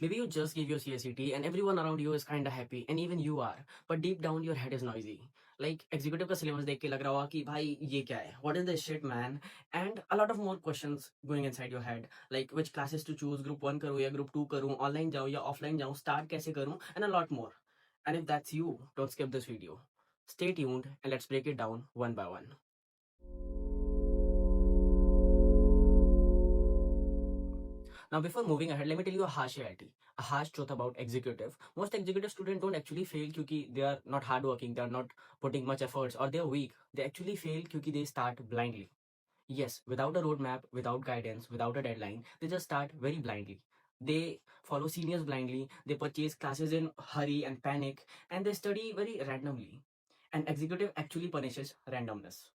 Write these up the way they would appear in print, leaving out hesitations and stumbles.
Maybe you just gave your CSET and everyone around you is kind of happy and even you are, but deep down your head is noisy. Like executive का syllabus देख के लग रहा होगा कि भाई ये क्या है? What is this shit, man? And a lot of more questions going inside your head, like which classes to choose, group 1 करूँ या group 2 करूँ, online जाऊँ या offline जाऊँ, start कैसे करूँ, and a lot more. And if that's you, don't skip this video. Stay tuned and let's break it down one by one. Now, before moving ahead, let me tell you a harsh reality, a harsh truth about executive. Most executive students don't actually fail because they are not hardworking, they are not putting much efforts, or they are weak. They actually fail because they start blindly. Yes, without a roadmap, without guidance, without a deadline, they just start very blindly. They follow seniors blindly, they purchase classes in hurry and panic, and they study very randomly. And executive actually punishes randomness.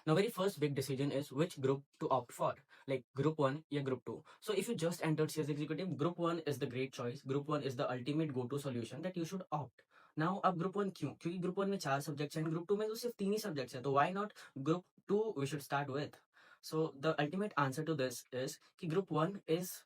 Now, very first big decision is which group to opt for, like group 1 or group 2. So if you just entered CS executive, group 1 is the great choice. Group 1 is the ultimate go-to solution that you should opt. Now अब group 1 क्यों? क्योंकि group 1 में 4 subjects हैं, group 2 में तो सिर्फ 3 ही subjects हैं, तो why not group 2 we should start with? So the ultimate answer to this is कि group 1 is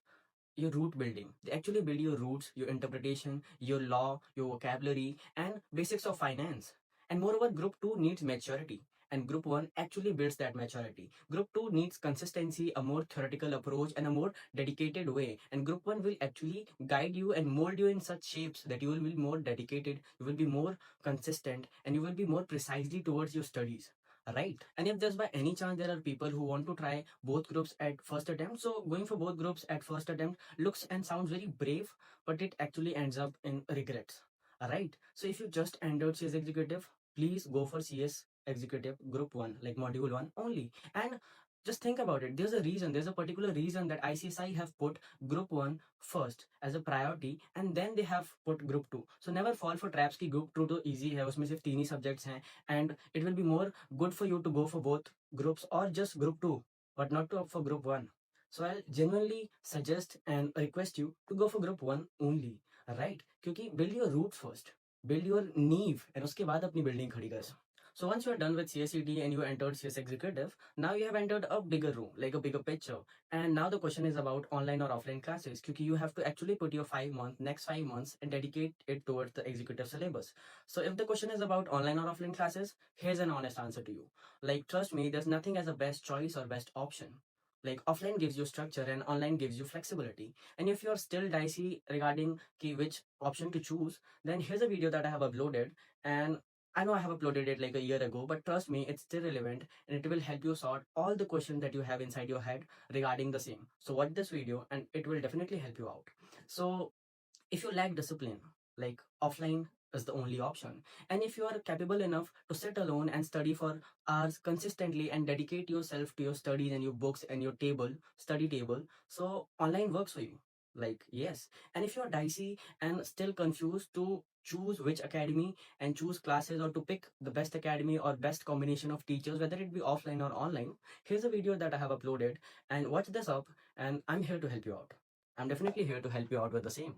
your root building. They actually build your roots, your interpretation, your law, your vocabulary, and basics of finance. And moreover, group 2 needs maturity. And group 1 actually builds that maturity. Group 2 needs consistency, a more theoretical approach, and a more dedicated way. And group 1 will actually guide you and mold you in such shapes that you will be more dedicated, you will be more consistent, and you will be more precisely towards your studies. Right. And if there's by any chance there are people who want to try both groups at first attempt, so going for both groups at first attempt looks and sounds very brave, but it actually ends up in regrets. Alright. So if you just entered CS executive, please go for CS executive group 1, like module 1 only. And just think about it. There's a particular reason that ICSI have put group 1 first as a priority and then they have put group 2. So never fall for traps ki group 2 to easy hai, usme sirf 3 he subjects hain, and it will be more good for you to go for both groups or just group 2, but not to opt for group 1. So I'll genuinely suggest and request you to go for group 1 only, right? क्योंकि build your roots first, build your neve, and उसके बाद अपनी building खड़ी कर. So once you are done with CSET and you entered CS Executive, now you have entered a bigger room, like a bigger picture. And now the question is about online or offline classes, because you have to actually put your next 5 months and dedicate it towards the executive syllabus. So if the question is about online or offline classes, here's an honest answer to you. Like, trust me, there's nothing as a best choice or best option. Like offline gives you structure and online gives you flexibility. And if you're still dicey regarding which option to choose, then here's a video that I have uploaded, and I know I have uploaded it like a year ago, but trust me, it's still relevant and it will help you sort all the questions that you have inside your head regarding the same. So watch this video and it will definitely help you out. So if you lack discipline, like offline is the only option. And if you are capable enough to sit alone and study for hours consistently and dedicate yourself to your studies and your books and your study table, so online works for you. Like, yes. And if you're dicey and still confused to choose which academy and choose classes or to pick the best academy or best combination of teachers, whether it be offline or online, here's a video that I have uploaded and watch this up, and I'm here to help you out. I'm definitely here to help you out with the same.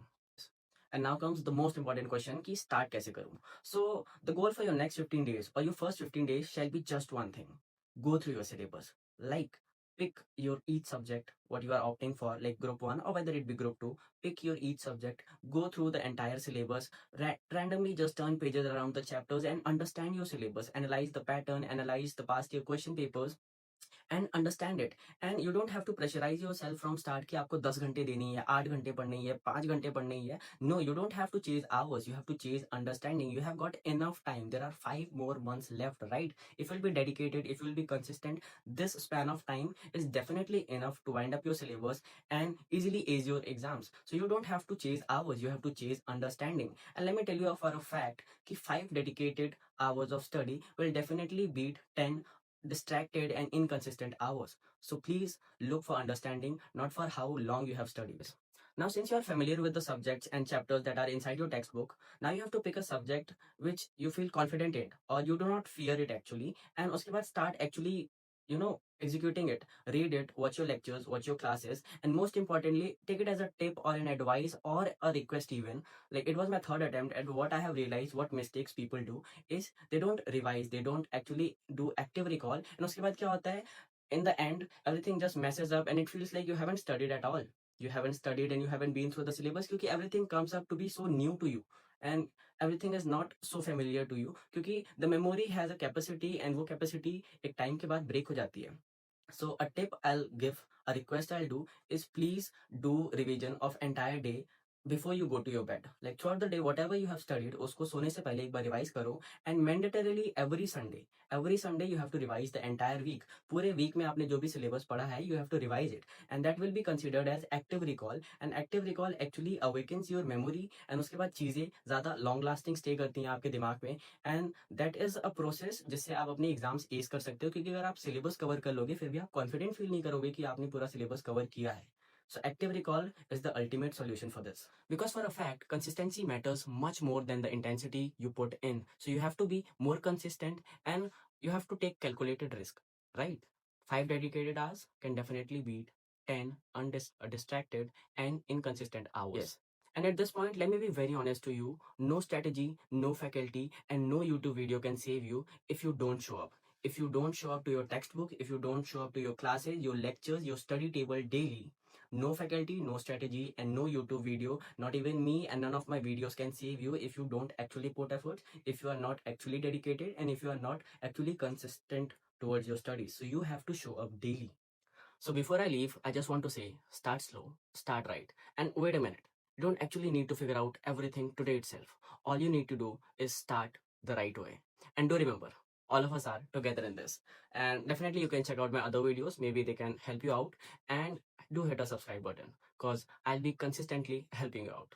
And now comes the most important question कि start कैसे करूँ? So the goal for your next 15 days or your first 15 days shall be just one thing. Go through your syllabus. Like, pick your each subject, what you are opting for, like group 1 or whether it be group 2. Pick your each subject, go through the entire syllabus, randomly just turn pages around the chapters and understand your syllabus. Analyze the pattern, analyze the past year question papers, and understand it. And you don't have to pressurize yourself from start कि आपको 10 घंटे देनी है, 8 घंटे पढ़नी है, 5 घंटे पढ़नी है. No, you don't have to chase hours. You have to chase understanding. You have got enough time. There are 5 more months left, right? If you'll be dedicated, if you'll be consistent, this span of time is definitely enough to wind up your syllabus and easily ace your exams. So you don't have to chase hours. You have to chase understanding. And let me tell you for a fact कि 5 dedicated hours of study will definitely beat 10 distracted and inconsistent hours. So please look for understanding, not for how long you have studied. Now, since you are familiar with the subjects and chapters that are inside your textbook, now you have to pick a subject which you feel confident in or you do not fear it actually, and uske baad start actually, executing it. Read it, watch your lectures, watch your classes, and most importantly, take it as a tip or an advice or a request even. Like, it was my third attempt, and what I have realized, what mistakes people do is they don't revise, they don't actually do active recall, and uske baad kya hota hai, in the end everything just messes up and it feels like you haven't studied at all. you haven't studied and you haven't been through the syllabus, क्योंकि everything comes up to be so new to you and everything is not so familiar to you, क्योंकि the memory has a capacity and वो capacity एक time के बाद break हो जाती है. So a tip I'll give, a request I'll do is please do revision of entire day before you go to your bed. Like throughout the day, whatever you have studied, उसको सोने से पहले एक बार revise करो. And mandatorily every Sunday you have to revise the entire week. पूरे week में आपने जो भी syllabus पढ़ा है, you have to revise it. And that will be considered as active recall. And active recall actually awakens your memory. And उसके बाद चीज़ें ज़्यादा long lasting stay करती हैं आपके दिमाग में. And that is a process जिससे आप अपने एग्जाम्स एस कर सकते हो, क्योंकि अगर आप सिलेबस कवर कर लोगे फिर भी आप कॉन्फिडेंट फील नहीं करोगे कि आपने पूरा सिलेबस कवर किया है. So active recall is the ultimate solution for this. Because for a fact, consistency matters much more than the intensity you put in. So you have to be more consistent and you have to take calculated risk, right? 5 dedicated hours can definitely beat 10 distracted and inconsistent hours. Yes. And at this point, let me be very honest to you. No strategy, no faculty, and no YouTube video can save you if you don't show up. If you don't show up to your textbook, if you don't show up to your classes, your lectures, your study table daily, no faculty, no strategy, and no YouTube video, not even me and none of my videos can save you if you don't actually put efforts, if you are not actually dedicated, and if you are not actually consistent towards your studies. So you have to show up daily. So before I leave, I just want to say, start slow, start right. And wait a minute, you don't actually need to figure out everything today itself. All you need to do is start the right way. And do remember, all of us are together in this. And definitely you can check out my other videos. Maybe they can help you out. And do hit a subscribe button because I'll be consistently helping you out.